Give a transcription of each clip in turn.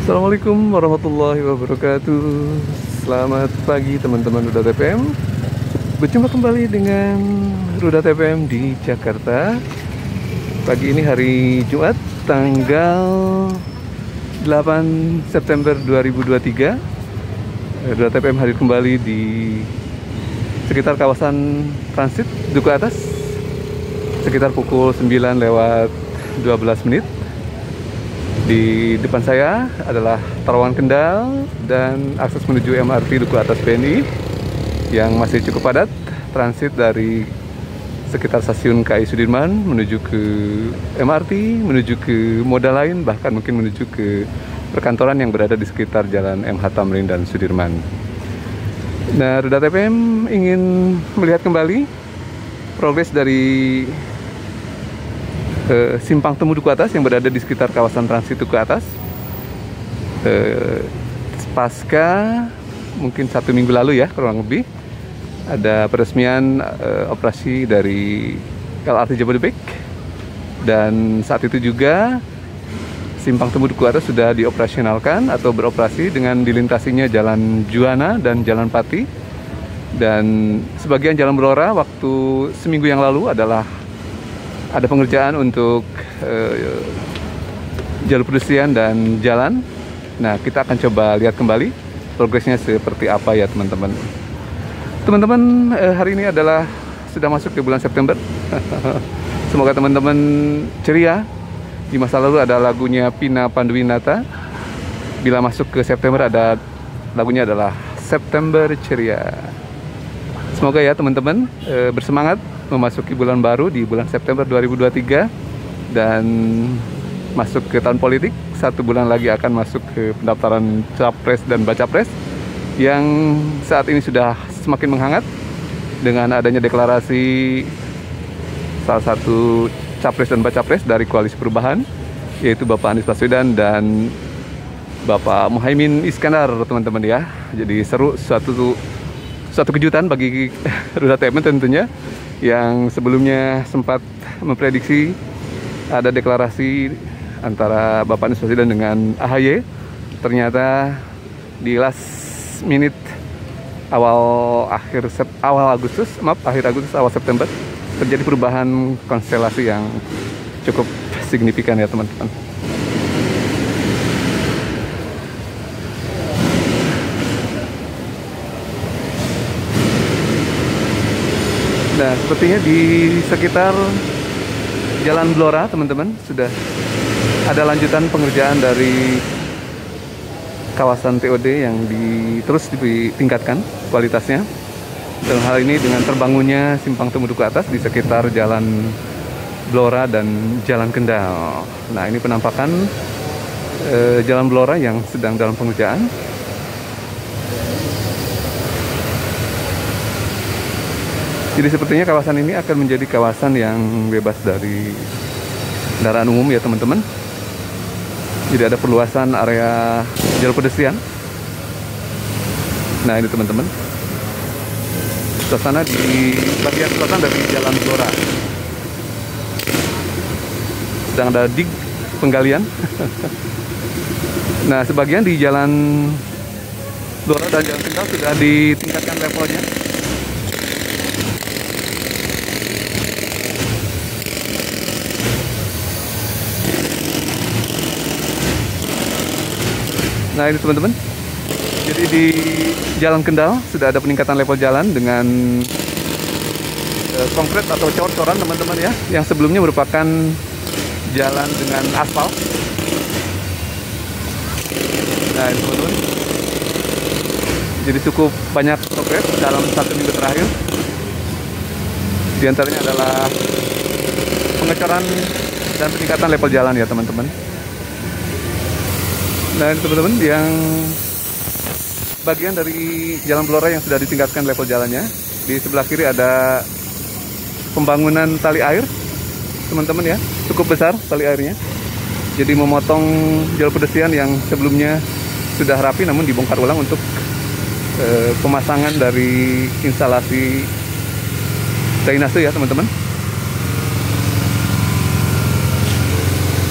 Assalamualaikum warahmatullahi wabarakatuh. Selamat pagi teman-teman Ruda TPM. Berjumpa kembali dengan Ruda TPM di Jakarta. Pagi ini hari Jumat tanggal 8 September 2023. Ruda TPM hadir kembali di sekitar kawasan transit Duku Atas sekitar pukul 9 lewat 12 menit. Di depan saya adalah terowongan Kendal dan akses menuju MRT Duku Atas PNI yang masih cukup padat. Transit dari sekitar stasiun KAI Sudirman menuju ke MRT, menuju ke moda lain, bahkan mungkin menuju ke perkantoran yang berada di sekitar Jalan MH Tamrin dan Sudirman. Nah, Ruda TPM ingin melihat kembali progres dari Simpang Temu Duku Atas yang berada di sekitar kawasan transit Duku Atas. Pasca mungkin 1 minggu lalu ya kurang lebih ada peresmian operasi dari LRT Jabodebek, dan saat itu juga Simpang Temu Duku Atas sudah dioperasionalkan atau beroperasi dengan dilintasinya Jalan Juwana dan Jalan Pati, dan sebagian Jalan Blora waktu seminggu yang lalu adalah ada pengerjaan untuk jalur pedestrian dan jalan. Nah, kita akan coba lihat kembali progresnya seperti apa ya teman-teman. Teman-teman, hari ini adalah sudah masuk ke bulan September. Semoga teman-teman ceria. Di masa lalu ada lagunya Pina Panduwinata. Bila masuk ke September ada lagunya adalah September Ceria. Semoga ya teman-teman bersemangat memasuki bulan baru di bulan September 2023 dan masuk ke tahun politik. 1 bulan lagi akan masuk ke pendaftaran capres dan bacapres yang saat ini sudah semakin menghangat dengan adanya deklarasi salah satu capres dan bacapres dari Koalisi Perubahan, yaitu Bapak Anies Baswedan dan Bapak Muhaimin Iskandar, teman-teman ya. Jadi seru, suatu kejutan bagi Ruda TPM tentunya, yang sebelumnya sempat memprediksi ada deklarasi antara Bapak Anies Baswedan dengan AHY. Ternyata di last minute akhir Agustus, awal September terjadi perubahan konstelasi yang cukup signifikan ya teman-teman. Nah, sepertinya di sekitar Jalan Blora teman-teman sudah ada lanjutan pengerjaan dari kawasan TOD yang terus ditingkatkan kualitasnya. Dalam hal ini dengan terbangunnya Simpang Temu Duku Atas di sekitar Jalan Blora dan Jalan Kendal. Nah, ini penampakan Jalan Blora yang sedang dalam pengerjaan. Jadi sepertinya kawasan ini akan menjadi kawasan yang bebas dari kendaraan umum ya teman-teman. Jadi ada perluasan area jalur pedestrian. Nah, ini teman-teman, suasana di bagian selatan dari Jalan Blora sedang ada dig penggalian. Nah, sebagian di Jalan Blora dan Jalan Kendal sudah ditingkatkan levelnya. Nah, ini teman-teman, jadi di Jalan Kendal sudah ada peningkatan level jalan dengan konkret atau cor-coran teman-teman ya, yang sebelumnya merupakan jalan dengan aspal. Nah, ini teman-teman, jadi cukup banyak progres dalam 1 minggu terakhir. Di antaranya adalah pengecoran dan peningkatan level jalan ya teman-teman. Nah, ini teman-teman, yang bagian dari Jalan Blora yang sudah ditingkatkan level jalannya. Di sebelah kiri ada pembangunan tali air teman-teman ya, cukup besar tali airnya. Jadi memotong jalur pedestrian yang sebelumnya sudah rapi namun dibongkar ulang untuk pemasangan dari instalasi drainase ya teman-teman.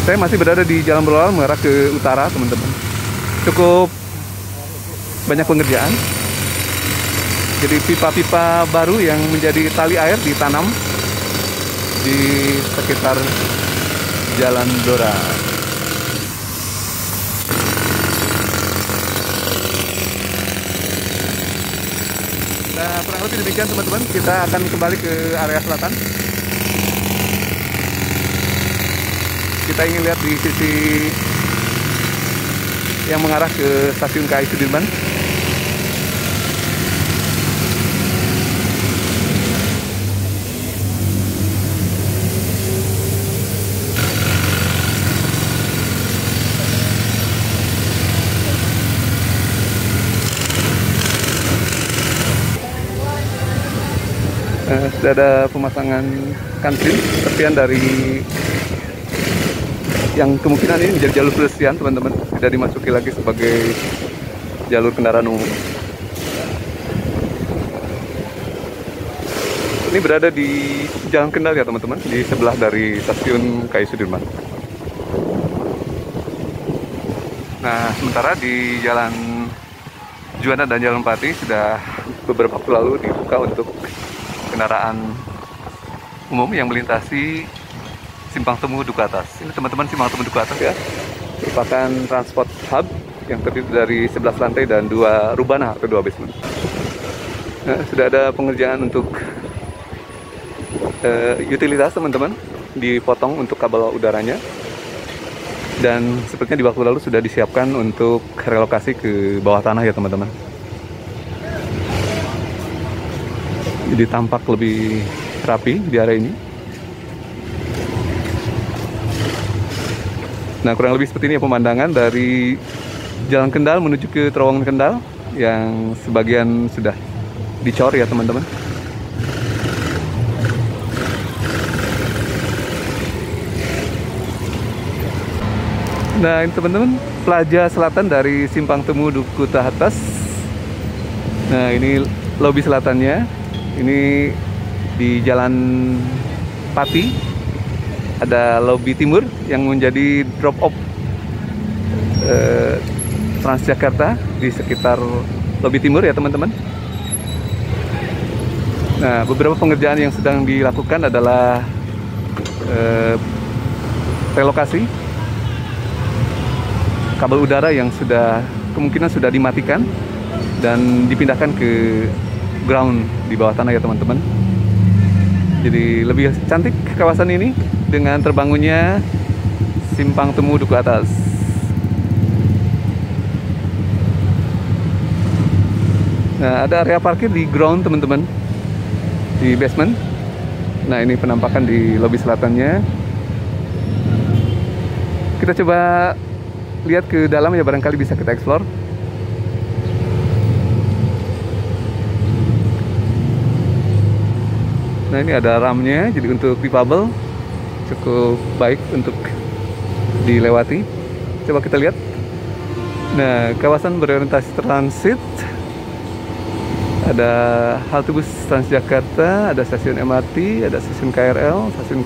Saya masih berada di Jalan Blora mengarah ke utara, teman-teman. cukup banyak pengerjaan. Jadi pipa-pipa baru yang menjadi tali air ditanam di sekitar Jalan Dora. Nah, kurang lebih demikian teman-teman. Kita akan kembali ke area selatan. Kita ingin lihat di sisi yang mengarah ke stasiun KAI Sudirman. Sudah ada pemasangan kantin tepian dari yang kemungkinan ini menjadi jalur pedestrian teman-teman, tidak dimasuki lagi sebagai jalur kendaraan umum. Ini berada di Jalan Kendal ya teman-teman, di sebelah dari stasiun KAI Sudirman. Nah, sementara di Jalan Juanda dan Jalan Pati sudah beberapa waktu lalu dibuka untuk kendaraan umum yang melintasi Simpang Temu Duku Atas. Ini teman-teman Simpang Temu Duku Atas ya, merupakan transport hub yang terdiri dari 11 lantai dan 2 rubana atau 2 basement. Nah, sudah ada pengerjaan untuk utilitas teman-teman, dipotong untuk kabel udaranya, dan sepertinya di waktu lalu sudah disiapkan untuk relokasi ke bawah tanah ya teman-teman. Jadi tampak lebih rapi di area ini. Nah, kurang lebih seperti ini ya pemandangan dari Jalan Kendal menuju ke terowongan Kendal yang sebagian sudah dicor ya teman-teman. Nah, ini teman-teman Plaza Selatan dari Simpang Temu Duku Atas. Nah, ini lobi selatannya. Ini di Jalan Pati ada lobi timur yang menjadi drop off Transjakarta di sekitar lobi timur ya teman-teman. Nah, beberapa pengerjaan yang sedang dilakukan adalah relokasi kabel udara yang kemungkinan sudah dimatikan dan dipindahkan ke ground di bawah tanah ya teman-teman. Jadi lebih cantik kawasan ini dengan terbangunnya Simpang Temu Duku Atas. Nah, ada area parkir di ground teman-teman, di basement. Nah, ini penampakan di lobi selatannya. Kita coba lihat ke dalam ya, barangkali bisa kita explore. Nah, ini ada ramnya, jadi untuk difabel cukup baik untuk dilewati. Coba kita lihat. Nah, kawasan berorientasi transit. Ada halte bus Transjakarta, ada stasiun MRT, ada stasiun KRL, stasiun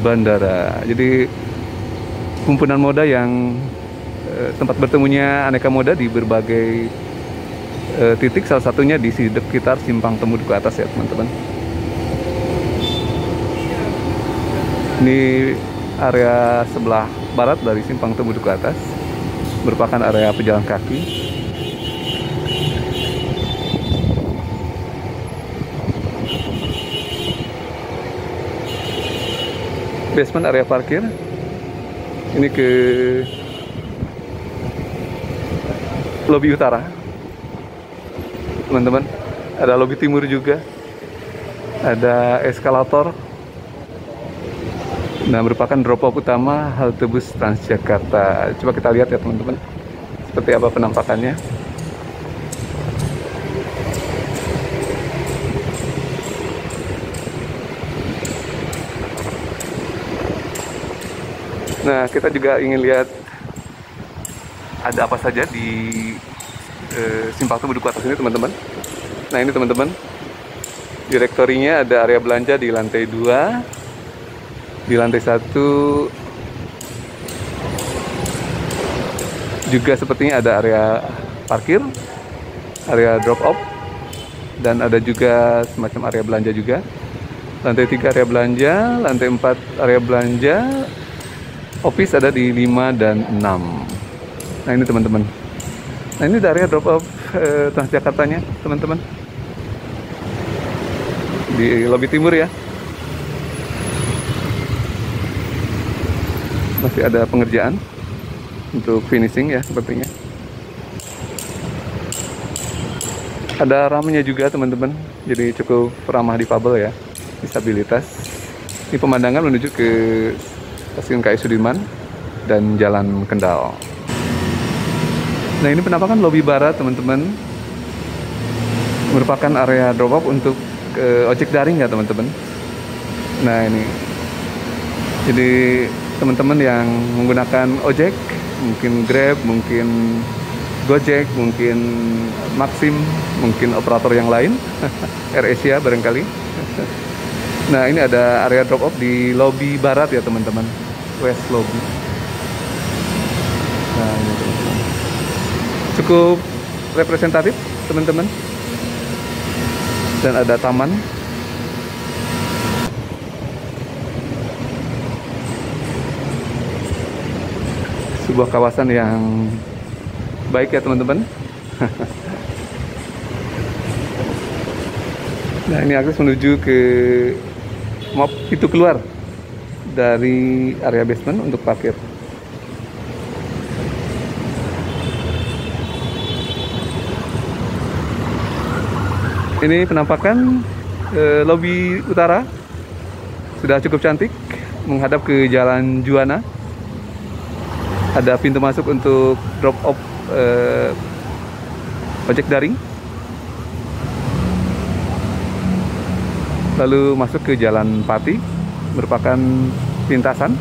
bandara. Jadi kumpulan moda yang tempat bertemunya aneka moda di berbagai titik, salah satunya di sekitar Simpang Temu Duku Atas ya teman-teman. Ini area sebelah barat dari Simpang Temu Duku Atas, merupakan area pejalan kaki. Basement area parkir. Ini ke lobi utara, teman-teman. Ada lobi timur juga. Ada eskalator. Nah, merupakan drop off utama halte bus Transjakarta. Coba kita lihat ya teman-teman, seperti apa penampakannya. Nah, kita juga ingin lihat ada apa saja di Simpang Temu Duku Atas ini teman-teman. Nah, ini teman-teman, direktorinya ada area belanja di lantai 2. Di lantai 1 Juga sepertinya ada area parkir, area drop off, dan ada juga semacam area belanja juga. Lantai 3 area belanja, lantai 4 area belanja, office ada di 5 dan 6. Nah ini teman-teman. Nah ini dari area drop off Transjakartanya teman-teman. Di lobi timur ya. Masih ada pengerjaan untuk finishing ya sepertinya. Ada ramenya juga teman-teman. Jadi cukup ramah difabel ya. Disabilitas. Ini pemandangan menuju ke Stasiun KAI Sudirman dan Jalan Kendal. Nah ini penampakan lobi barat teman-teman. Merupakan area drop off untuk ojek daring ya teman-teman. Nah ini. Jadi teman-teman yang menggunakan ojek, mungkin Grab, mungkin Gojek, mungkin Maxim, mungkin operator yang lain, AirAsia barangkali. Nah ini ada area drop off di lobi barat ya teman-teman, West Lobby. Nah ini teman-teman. Cukup representatif teman-teman. Dan ada taman. Sebuah kawasan yang baik ya teman-teman. Nah ini akses menuju ke pintu keluar dari area basement untuk parkir. Ini penampakan lobi utara sudah cukup cantik menghadap ke Jalan Juwana. Ada pintu masuk untuk drop off ojek daring. Lalu masuk ke Jalan Pati, merupakan lintasan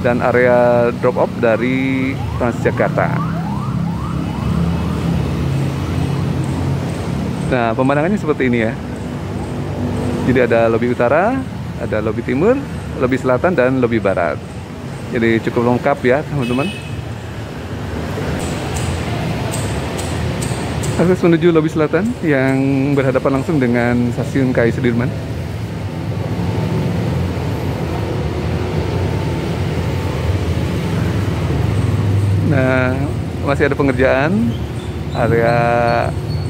dan area drop off dari Transjakarta. Nah, pemandangannya seperti ini ya. Jadi ada lobi utara, ada lobi timur, lobi selatan, dan lobi barat. Jadi cukup lengkap ya teman-teman. Akses menuju lobi selatan yang berhadapan langsung dengan Stasiun KAI Sudirman. Nah, masih ada pengerjaan area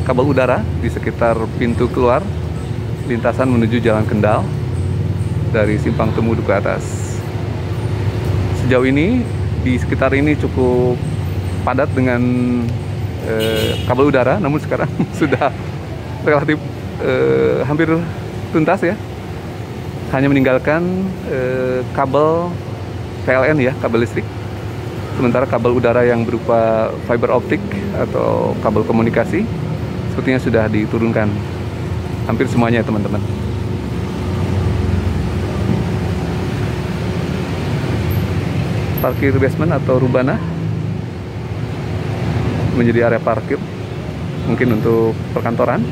kabel udara di sekitar pintu keluar lintasan menuju Jalan Kendal dari Simpang Temu Duku Atas. Sejauh ini di sekitar ini cukup padat dengan kabel udara, namun sekarang sudah relatif hampir tuntas ya. Hanya meninggalkan kabel PLN ya, kabel listrik. Sementara kabel udara yang berupa fiber optik atau kabel komunikasi sepertinya sudah diturunkan hampir semuanya teman-teman. Parkir basement atau rubana menjadi area parkir mungkin untuk perkantoran.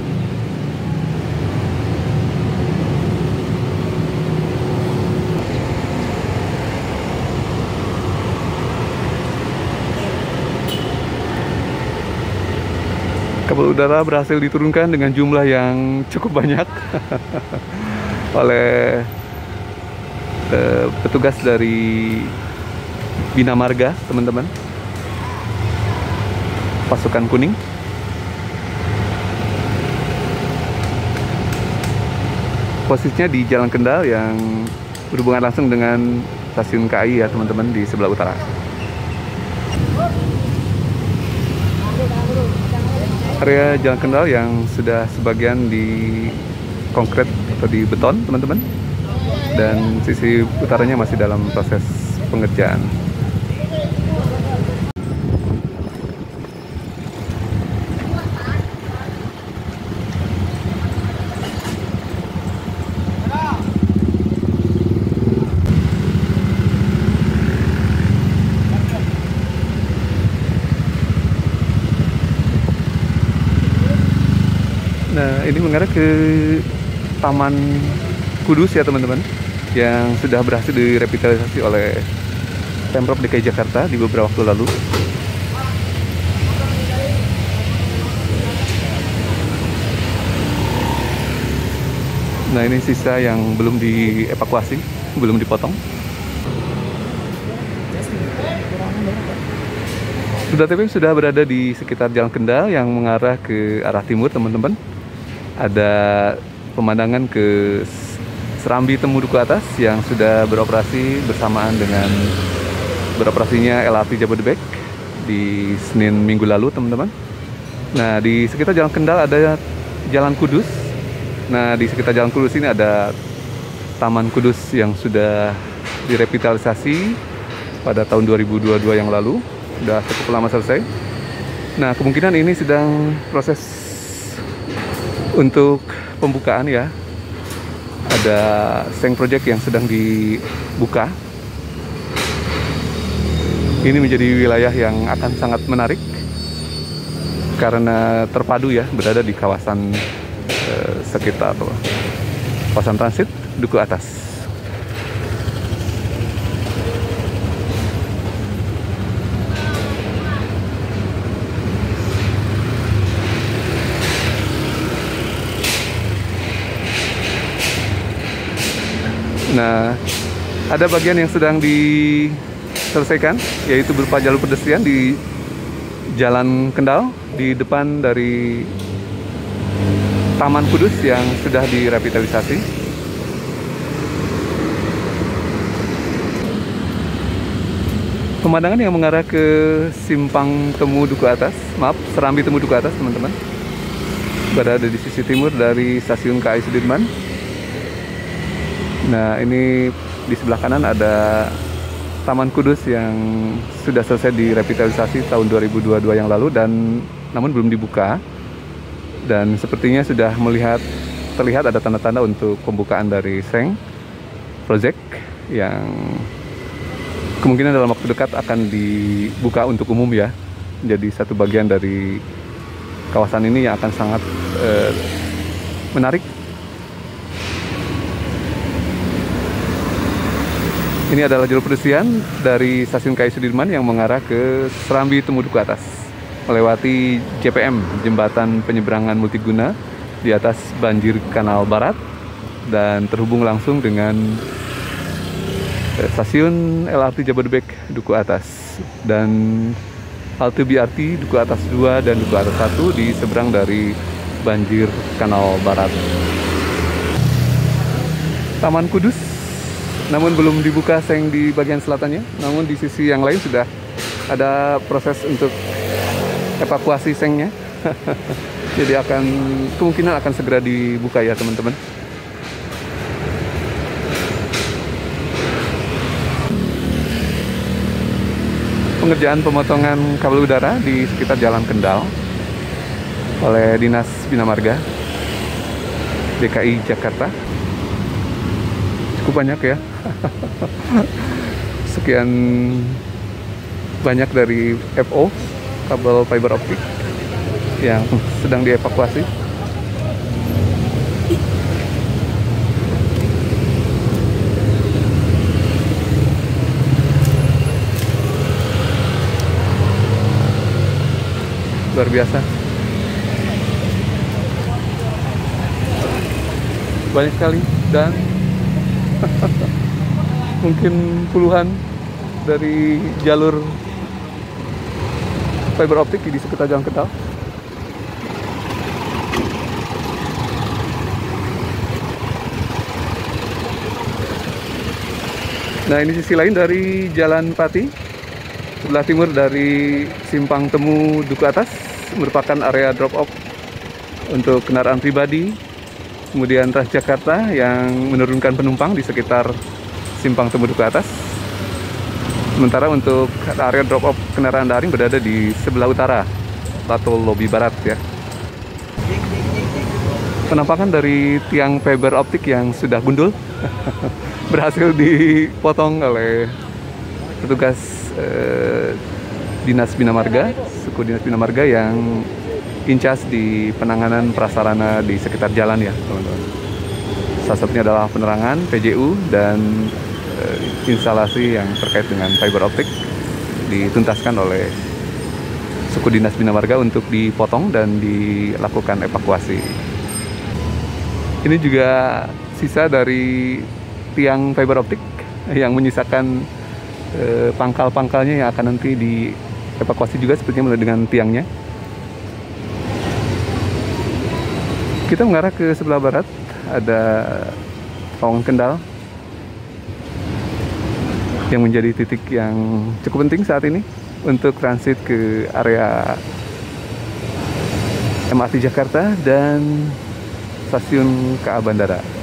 Kabel udara berhasil diturunkan dengan jumlah yang cukup banyak oleh petugas dari Bina Marga, teman-teman. Pasukan kuning. Posisinya di Jalan Kendal yang berhubungan langsung dengan Stasiun KAI ya, teman-teman, di sebelah utara. Area Jalan Kendal yang sudah sebagian di konkret atau di beton teman-teman, dan sisi utaranya masih dalam proses pengerjaan. Nah, ini mengarah ke Taman Kudus ya teman-teman, yang sudah berhasil direvitalisasi oleh Pemprov DKI Jakarta di beberapa waktu lalu. Nah, ini sisa yang belum dievakuasi, belum dipotong. Sudah TPM sudah berada di sekitar Jalan Kendal yang mengarah ke arah timur, teman-teman. Ada pemandangan ke Serambi Temu Duku Atas yang sudah beroperasi bersamaan dengan beroperasinya LRT Jabodebek di Senin minggu lalu, teman-teman. Nah, di sekitar Jalan Kendal ada Jalan Kudus. Nah, di sekitar Jalan Kudus ini ada Taman Kudus yang sudah direvitalisasi pada tahun 2022 yang lalu. Sudah cukup lama selesai. Nah, kemungkinan ini sedang proses untuk pembukaan ya. Ada Seng Project yang sedang dibuka. Ini menjadi wilayah yang akan sangat menarik karena terpadu ya, berada di kawasan sekitar kawasan transit Duku Atas. Nah, ada bagian yang sedang diselesaikan, yaitu berupa jalur pedestrian di Jalan Kendal di depan dari Taman Kudus yang sudah direvitalisasi. Pemandangan yang mengarah ke Simpang Temu Duku Atas, maaf, Serambi Temu Duku Atas, teman-teman. Berada di sisi timur dari Stasiun KAI Sudirman. Nah, ini di sebelah kanan ada Taman Kudus yang sudah selesai direvitalisasi tahun 2022 yang lalu dan namun belum dibuka. Dan sepertinya sudah terlihat ada tanda-tanda untuk pembukaan dari Seng Project yang kemungkinan dalam waktu dekat akan dibuka untuk umum ya. Jadi satu bagian dari kawasan ini yang akan sangat menarik. Ini adalah jalur pedestrian dari Stasiun KAI Sudirman yang mengarah ke Serambi Temu Duku Atas, melewati JPM, Jembatan Penyeberangan Multiguna, di atas banjir Kanal Barat, dan terhubung langsung dengan Stasiun LRT Jabodebek Duku Atas, dan halte BRT Duku Atas 2 dan Duku Atas 1 di seberang dari banjir Kanal Barat. Taman Kudus namun belum dibuka seng di bagian selatannya, namun di sisi yang lain sudah ada proses untuk evakuasi sengnya. Jadi kemungkinan akan segera dibuka ya, teman-teman. Pengerjaan pemotongan kabel udara di sekitar Jalan Kendal oleh Dinas Bina Marga DKI Jakarta. Cukup banyak ya. Sekian banyak dari FO, kabel fiber optik yang sedang dievakuasi. Luar biasa. Banyak sekali dan mungkin puluhan dari jalur fiber optik di sekitar Jalan Kendal. Nah, ini sisi lain dari Jalan Pati, sebelah timur dari Simpang Temu Duku Atas, merupakan area drop off untuk kendaraan pribadi, kemudian Transjakarta yang menurunkan penumpang di sekitar Simpang Temu Duku Atas. Sementara untuk area drop off kendaraan daring berada di sebelah utara atau lobi barat ya. Penampakan dari tiang fiber optik yang sudah gundul berhasil dipotong oleh petugas Dinas Bina Marga, suku Dinas Bina Marga yang incas di penanganan prasarana di sekitar jalan ya, teman-teman. Salah satunya adalah penerangan, PJU, dan instalasi yang terkait dengan fiber optik dituntaskan oleh suku Dinas Bina Marga untuk dipotong dan dilakukan evakuasi. Ini juga sisa dari tiang fiber optik yang menyisakan pangkal-pangkalnya yang akan nanti dievakuasi juga sepertinya mulai dengan tiangnya. Kita mengarah ke sebelah barat, ada Terowongan Kendal yang menjadi titik yang cukup penting saat ini untuk transit ke area MRT Jakarta dan stasiun KA Bandara.